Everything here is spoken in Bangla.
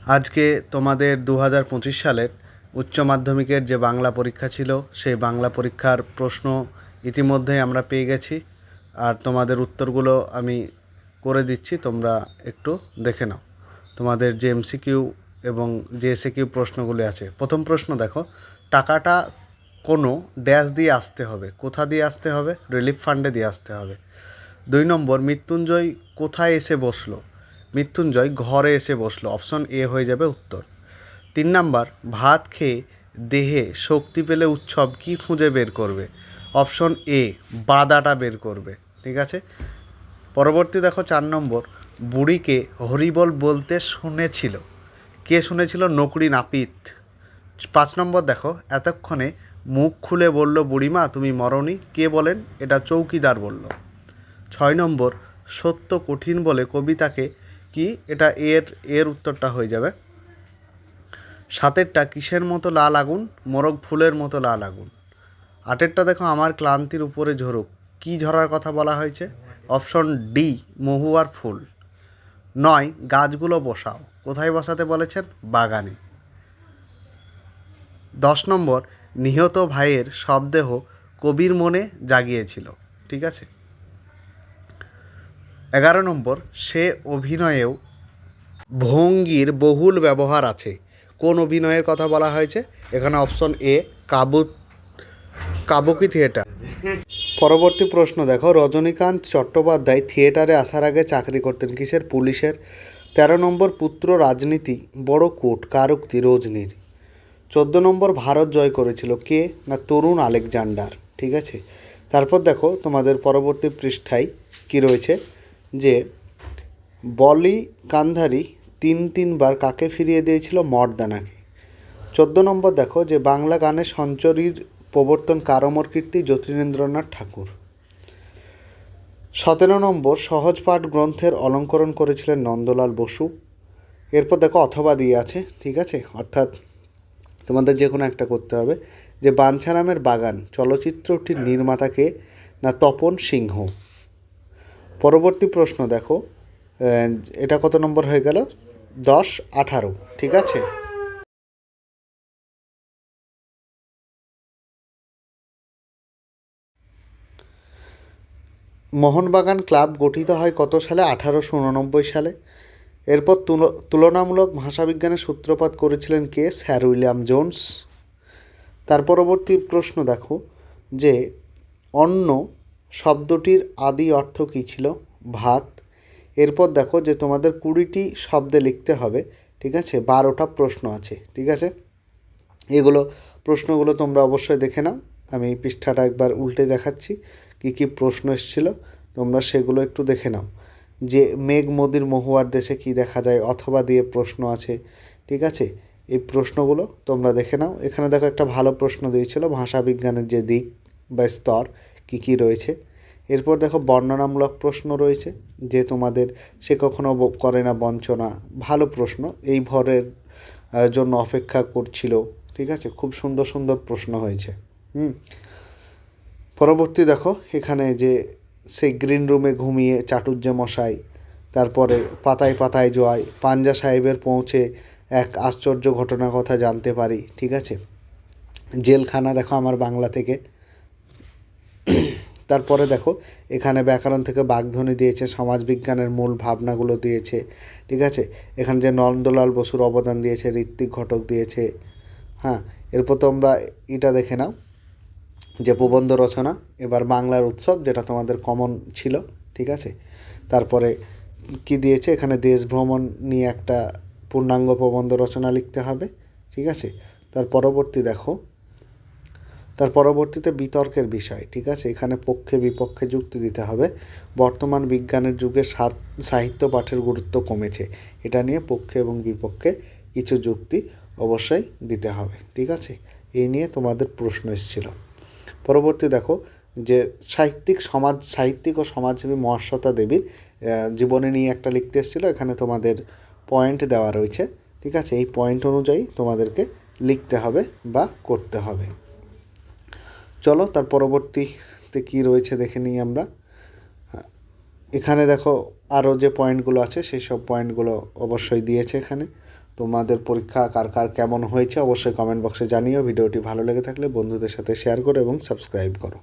আজকে তোমাদের 2025 সালের উচ্চ মাধ্যমিকের যে বাংলা পরীক্ষা ছিল সেই বাংলা পরীক্ষার প্রশ্ন ইতিমধ্যেই আমরা পেয়ে গেছি। আর তোমাদের উত্তরগুলো আমি করে দিচ্ছি, তোমরা একটু দেখে নাও। তোমাদের যে এমসিকিউ এবং যে এসএকিউ প্রশ্নগুলি আছে, প্রথম প্রশ্ন দেখো, টাকাটা কোনো ড্যাশ দিয়ে আসতে হবে, কোথা দিয়ে আসতে হবে? রিলিফ ফান্ডে দিয়ে আসতে হবে। 2 নম্বর, মৃত্যুঞ্জয় কোথায় এসে বসলো? মৃত্যুঞ্জয় ঘরে এসে বসলো, অপশন এ হয়ে যাবে উত্তর। 3 নাম্বার, ভাত খেয়ে দেহে শক্তি পেলে উৎসব কি খুঁজে বের করবে? অপশন এ বাদাটা বের করবে। ঠিক আছে, পরবর্তী দেখো 4 নম্বর, বুড়িকে হরিবল বলতে শুনেছিল, কে শুনেছিল? নকুড়ি নাপিত। 5 নম্বর দেখো, এতক্ষণে মুখ খুলে বলল বুড়িমা তুমি মরনি, কে বলেন? এটা চৌকিদার বলল। 6 নম্বর, সত্য কঠিন বলে কবিতাকে কি? এটা এর উত্তরটা হয়ে যাবে। 7টা কিসের মতো লাল আগুন? মোরগ ফুলের মতো লাল আগুন। 8টা দেখো, আমার ক্লান্তির উপরে ঝরুক, কি ঝরার কথা বলা হয়েছে? অপশন ডি মহুয়ার ফুল। 9, গাছগুলো বসাও, কোথায় বসাতে বলেছেন? বাগানে। 10 নম্বর, নিহত ভাইয়ের শবদেহ কবির মনে জাগিয়েছিল। ঠিক আছে। 11 নম্বর, সে অভিনয়েও ভঙ্গির বহুল ব্যবহার আছে, কোন অভিনয়ের কথা বলা হয়েছে? এখানে অপশন এ কাবুকি থিয়েটার। পরবর্তী প্রশ্ন দেখো, রজনীকান্ত চট্টোপাধ্যায় থিয়েটারে আসার আগে চাকরি করতেন কিসের? পুলিশের। 13 নম্বর, পুত্র রাজনীতি বড় কোট, কার উক্তি? রজনীর। 14 নম্বর, ভারত জয় করেছিল কে? না তরুণ আলেকজান্ডার। ঠিক আছে, তারপর দেখো তোমাদের পরবর্তী পৃষ্ঠায় কি রয়েছে, যে বলি কান্ধারি 3বার কাকে ফিরিয়ে দিয়েছিল? মর্দানাকে। 14 নম্বর দেখো, যে বাংলা গানে সঞ্চরীর প্রবর্তন কার অমর কীর্তি? যতীন্দ্রনাথ ঠাকুর। 17 নম্বর, সহজ পাঠ গ্রন্থের অলঙ্করণ করেছিলেন নন্দলাল বসু। এরপর দেখো অথবা দিয়ে আছে। ঠিক আছে, অর্থাৎ তোমাদের যে কোনো একটা করতে হবে, যে বাঞ্ছারামের বাগান চলচ্চিত্রটির নির্মাতাকে? না তপন সিংহ। পরবর্তী প্রশ্ন দেখো, এটা কত নম্বর হয়ে গেল? 10, 18। ঠিক আছে, মোহনবাগান ক্লাব গঠিত হয় কত সালে? 1889 সালে। এরপর তুলনামূলক ভাষাবিজ্ঞানের সূত্রপাত করেছিলেন কে? Sir William Jones. তার পরবর্তী প্রশ্ন দেখো, যে অন্ন শব্দটির আদি অর্থ কী ছিল? ভাত। এরপর দেখো, যে তোমাদের 20টি শব্দে লিখতে হবে। ঠিক আছে, 12টা প্রশ্ন আছে। ঠিক আছে, এগুলো প্রশ্নগুলো তোমরা অবশ্যই দেখে নাও। আমি পৃষ্ঠাটা একবার উল্টে দেখাচ্ছি, কী কী প্রশ্ন এসেছিলো তোমরা সেগুলো একটু দেখে নাও। যে মেঘ মদির মহুয়ার দেশে কি দেখা যায়? অথবা দিয়ে প্রশ্ন আছে। ঠিক আছে, এই প্রশ্নগুলো তোমরা দেখে নাও। এখানে দেখো একটা ভালো প্রশ্ন দিয়েছিল, ভাষা বিজ্ঞানের যে দিক বা স্তর কী কী রয়েছে। এরপর দেখো বর্ণনামূলক প্রশ্ন রয়েছে, যে তোমাদের সে কখনো করে না বঞ্চনা, ভালো প্রশ্ন, এই ভরের জন্য অপেক্ষা করছিল। ঠিক আছে, খুব সুন্দর সুন্দর প্রশ্ন হয়েছে। পরবর্তী দেখো, এখানে যে সেই গ্রিন রুমে ঘুমিয়ে চাটুর্যে মশাই, তারপরে পাতায় পাতায় জয়, পাঞ্জা সাহেবের পৌঁছে এক আশ্চর্য ঘটনার কথা জানতে পারি। ঠিক আছে, জেলখানা দেখো আমার বাংলা থেকে। তারপরে দেখো, এখানে ব্যাকরণ থেকে বাগধ্বনি দিয়েছে, সমাজবিজ্ঞানের মূল ভাবনাগুলো দিয়েছে। ঠিক আছে, এখানে যে নন্দলাল বসুর অবদান দিয়েছে, ঋত্বিক ঘটক দিয়েছে। হ্যাঁ, এরপর তোমরা এটা দেখে নাও, যে প্রবন্ধ রচনা, এবার বাংলার উৎসব, যেটা তোমাদের কমন ছিল। ঠিক আছে, তারপরে কি দিয়েছে, এখানে দেশ ভ্রমণ নিয়ে একটা পূর্ণাঙ্গ প্রবন্ধ রচনা লিখতে হবে। ঠিক আছে, তার পরবর্তীতে বিতর্কের বিষয়। ঠিক আছে, এখানে পক্ষে বিপক্ষে যুক্তি দিতে হবে। বর্তমান বিজ্ঞানের যুগে সাহিত্য পাঠের গুরুত্ব কমেছে, এটা নিয়ে পক্ষে এবং বিপক্ষে কিছু যুক্তি অবশ্যই দিতে হবে। ঠিক আছে, এই নিয়ে তোমাদের প্রশ্ন এসেছিল। পরবর্তী দেখো, যে সাহিত্যিক ও সমাজসেবী মহাশ্বেতা দেবীর জীবনী নিয়ে একটা লিখতে এসেছিলো। এখানে তোমাদের পয়েন্ট দেওয়া রয়েছে। ঠিক আছে, এই পয়েন্ট অনুযায়ী তোমাদেরকে লিখতে হবে বা করতে হবে। চলো তার পরবর্তীতে কী রয়েছে দেখে নিই আমরা। এখানে দেখো আরও যে পয়েন্টগুলো আছে সেই সব পয়েন্টগুলো অবশ্যই দিয়েছে এখানে। তোমাদের পরীক্ষা কার কার কেমন হয়েছে অবশ্যই কমেন্ট বক্সে জানিও। ভিডিওটি ভালো লেগে থাকলে বন্ধুদের সাথে শেয়ার করো এবং সাবস্ক্রাইব করো।